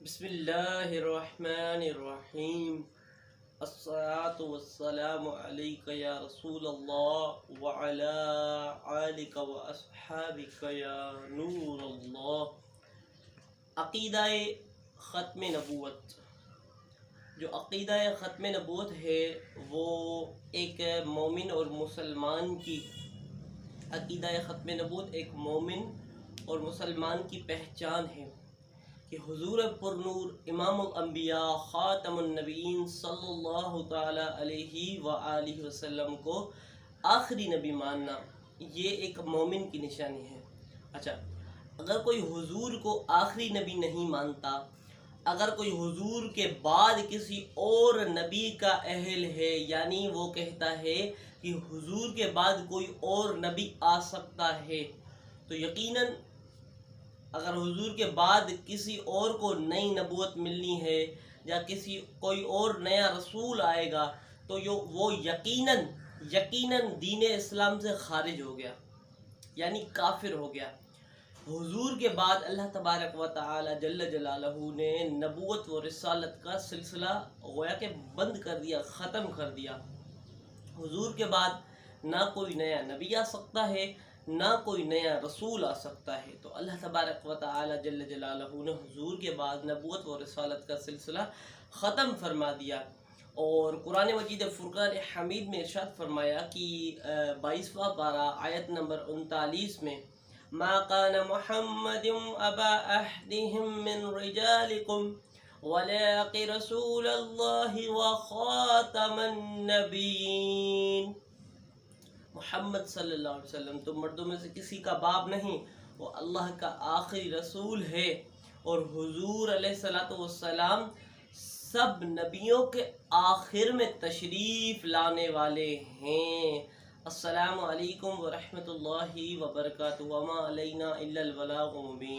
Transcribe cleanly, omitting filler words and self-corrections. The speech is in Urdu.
بسم اللہ الرحمن الرحیم الصلاۃ والسلام علیک یا رسول اللہ وعلی آلک واصحابک یا نور اللہ۔ عقیدہ ختم نبوت، جو عقیدہ ختم نبوت ہے وہ ایک مومن اور مسلمان کی عقیدہ ختم نبوت ایک مومن اور مسلمان کی پہچان ہے کہ حضور پر نور امام الانبیاء خاتم النبیین صلی اللہ تعالی علیہ وآلہ وسلم کو آخری نبی ماننا یہ ایک مومن کی نشانی ہے۔ اچھا، اگر کوئی حضور کو آخری نبی نہیں مانتا، اگر کوئی حضور کے بعد کسی اور نبی کا اہل ہے، یعنی وہ کہتا ہے کہ حضور کے بعد کوئی اور نبی آ سکتا ہے، تو یقیناً اگر حضور کے بعد کسی اور کو نئی نبوت ملنی ہے یا کوئی اور نیا رسول آئے گا تو وہ یقیناً دین اسلام سے خارج ہو گیا، یعنی کافر ہو گیا۔ حضور کے بعد اللہ تبارک و تعالی جل جلالہ نے نبوت و رسالت کا سلسلہ گویا کہ بند کر دیا، ختم کر دیا۔ حضور کے بعد نہ کوئی نیا نبی آ سکتا ہے، نہ کوئی نیا رسول آ سکتا ہے۔ تو اللہ تبارک و تعالی جل جلالہ نے حضور کے بعد نبوت و رسالت کا سلسلہ ختم فرما دیا، اور قرآن مجید فرقان حمید میں ارشاد فرمایا کہ 22واں پارہ آیت نمبر 39 میں ما کان محمد ابا احدهم من رجالکم ولکن رسول اللہ وخاتم النبیین۔ محمد صلی اللہ علیہ وسلم تم مردوں میں سے کسی کا باپ نہیں، وہ اللہ کا آخری رسول ہے، اور حضور علیہ السلام سب نبیوں کے آخر میں تشریف لانے والے ہیں۔ السلام علیکم ورحمۃ اللہ وبرکاتہ، وما علینا الا البلاغ المبین۔